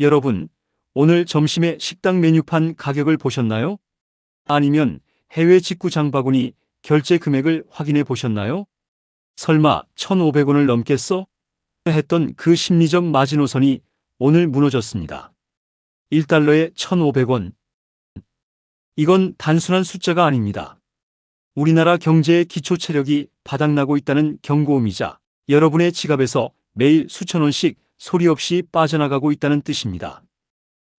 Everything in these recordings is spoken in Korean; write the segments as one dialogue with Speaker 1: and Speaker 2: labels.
Speaker 1: 여러분, 오늘 점심에 식당 메뉴판 가격을 보셨나요? 아니면 해외 직구 장바구니 결제 금액을 확인해 보셨나요? 설마 1,500원을 넘겠어? 했던 그 심리적 마지노선이 오늘 무너졌습니다. 1달러에 1,500원. 이건 단순한 숫자가 아닙니다. 우리나라 경제의 기초 체력이 바닥나고 있다는 경고음이자 여러분의 지갑에서 매일 수천 원씩 소리 없이 빠져나가고 있다는 뜻입니다.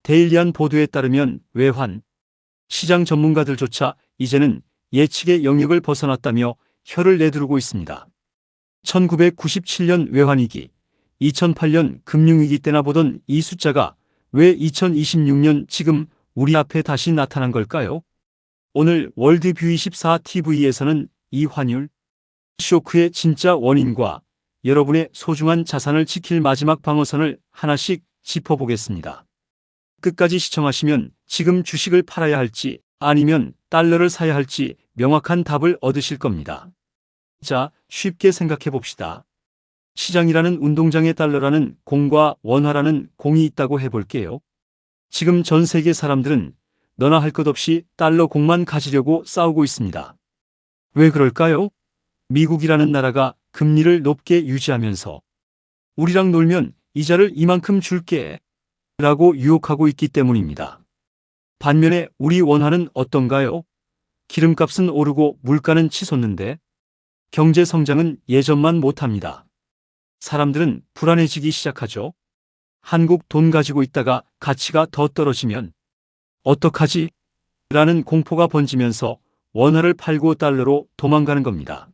Speaker 1: 데일리안 보도에 따르면 외환 시장 전문가들조차 이제는 예측의 영역을 벗어났다며 혀를 내두르고 있습니다. 1997년 외환위기, 2008년 금융위기 때나 보던 이 숫자가 왜 2026년 지금 우리 앞에 다시 나타난 걸까요? 오늘 월드뷰24TV에서는 이 환율 쇼크의 진짜 원인과 여러분의 소중한 자산을 지킬 마지막 방어선을 하나씩 짚어보겠습니다. 끝까지 시청하시면 지금 주식을 팔아야 할지 아니면 달러를 사야 할지 명확한 답을 얻으실 겁니다. 자, 쉽게 생각해 봅시다. 시장이라는 운동장에 달러라는 공과 원화라는 공이 있다고 해볼게요. 지금 전 세계 사람들은 너나 할 것 없이 달러 공만 가지려고 싸우고 있습니다. 왜 그럴까요? 미국이라는 나라가 금리를 높게 유지하면서 우리랑 놀면 이자를 이만큼 줄게 라고 유혹하고 있기 때문입니다. 반면에 우리 원화는 어떤가요? 기름값은 오르고 물가는 치솟는데 경제 성장은 예전만 못합니다. 사람들은 불안해지기 시작하죠. 한국 돈 가지고 있다가 가치가 더 떨어지면 어떡하지? 라는 공포가 번지면서 원화를 팔고 달러로 도망가는 겁니다.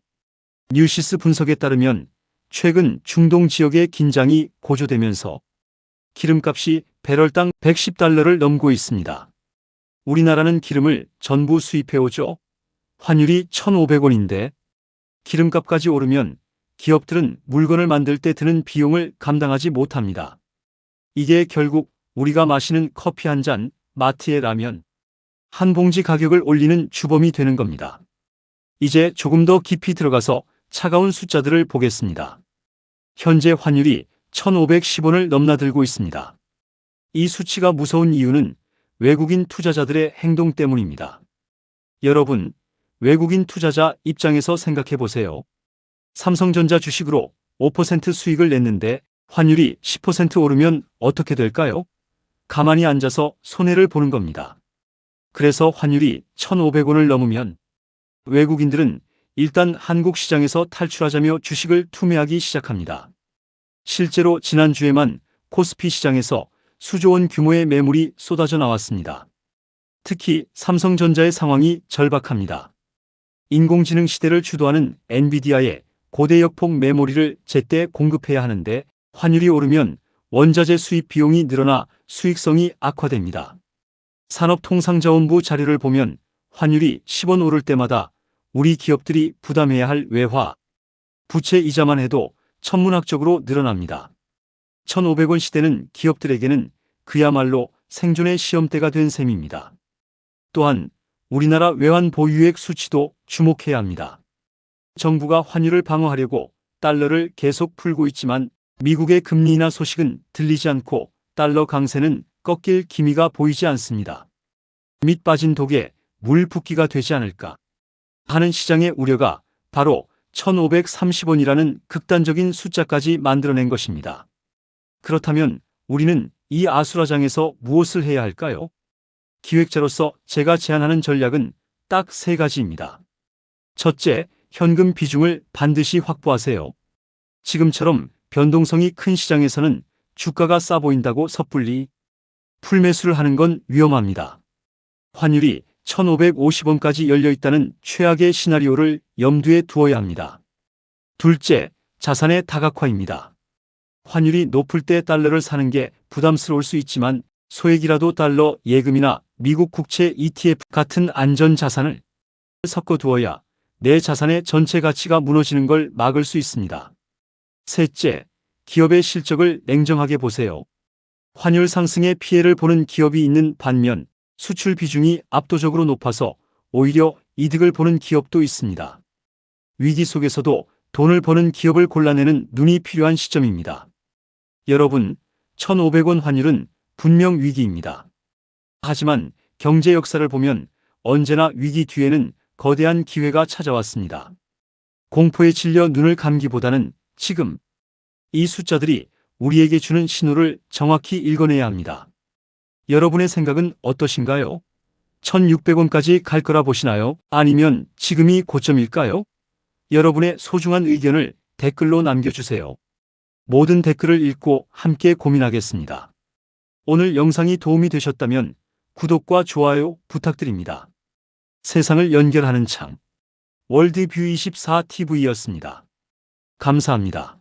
Speaker 1: 뉴시스 분석에 따르면 최근 중동 지역의 긴장이 고조되면서 기름값이 배럴당 110달러를 넘고 있습니다. 우리나라는 기름을 전부 수입해오죠. 환율이 1,500원인데 기름값까지 오르면 기업들은 물건을 만들 때 드는 비용을 감당하지 못합니다. 이게 결국 우리가 마시는 커피 한 잔, 마트의 라면 한 봉지 가격을 올리는 주범이 되는 겁니다. 이제 조금 더 깊이 들어가서 차가운 숫자들을 보겠습니다. 현재 환율이 1,510원을 넘나들고 있습니다. 이 수치가 무서운 이유는 외국인 투자자들의 행동 때문입니다. 여러분, 외국인 투자자 입장에서 생각해 보세요. 삼성전자 주식으로 5% 수익을 냈는데 환율이 10% 오르면 어떻게 될까요? 가만히 앉아서 손해를 보는 겁니다. 그래서 환율이 1,500원을 넘으면 외국인들은 일단 한국 시장에서 탈출하자며 주식을 투매하기 시작합니다. 실제로 지난주에만 코스피 시장에서 수조 원 규모의 매물이 쏟아져 나왔습니다. 특히 삼성전자의 상황이 절박합니다. 인공지능 시대를 주도하는 엔비디아의 고대 역폭 메모리를 제때 공급해야 하는데 환율이 오르면 원자재 수입 비용이 늘어나 수익성이 악화됩니다. 산업통상자원부 자료를 보면 환율이 10원 오를 때마다 우리 기업들이 부담해야 할 외화, 부채 이자만 해도 천문학적으로 늘어납니다. 1,500원 시대는 기업들에게는 그야말로 생존의 시험대가 된 셈입니다. 또한 우리나라 외환 보유액 수치도 주목해야 합니다. 정부가 환율을 방어하려고 달러를 계속 풀고 있지만 미국의 금리 인하 소식은 들리지 않고 달러 강세는 꺾일 기미가 보이지 않습니다. 밑 빠진 독에 물 붓기가 되지 않을까 하는 시장의 우려가 바로 1,530원이라는 극단적인 숫자까지 만들어낸 것입니다. 그렇다면 우리는 이 아수라장에서 무엇을 해야 할까요? 기획자로서 제가 제안하는 전략은 딱 3가지입니다. 첫째, 현금 비중을 반드시 확보하세요. 지금처럼 변동성이 큰 시장에서는 주가가 싸 보인다고 섣불리 풀매수를 하는 건 위험합니다. 환율이 1,550원까지 열려있다는 최악의 시나리오를 염두에 두어야 합니다. 둘째, 자산의 다각화입니다. 환율이 높을 때 달러를 사는 게 부담스러울 수 있지만 소액이라도 달러 예금이나 미국 국채 ETF 같은 안전 자산을 섞어두어야 내 자산의 전체 가치가 무너지는 걸 막을 수 있습니다. 셋째, 기업의 실적을 냉정하게 보세요. 환율 상승의 피해를 보는 기업이 있는 반면 수출 비중이 압도적으로 높아서 오히려 이득을 보는 기업도 있습니다. 위기 속에서도 돈을 버는 기업을 골라내는 눈이 필요한 시점입니다. 여러분, 1,500원 환율은 분명 위기입니다. 하지만 경제 역사를 보면 언제나 위기 뒤에는 거대한 기회가 찾아왔습니다. 공포에 질려 눈을 감기보다는 지금 이 숫자들이 우리에게 주는 신호를 정확히 읽어내야 합니다. 여러분의 생각은 어떠신가요? 1,600원까지 갈 거라 보시나요? 아니면 지금이 고점일까요? 여러분의 소중한 의견을 댓글로 남겨주세요. 모든 댓글을 읽고 함께 고민하겠습니다. 오늘 영상이 도움이 되셨다면 구독과 좋아요 부탁드립니다. 세상을 연결하는 창 월드뷰24TV였습니다. 감사합니다.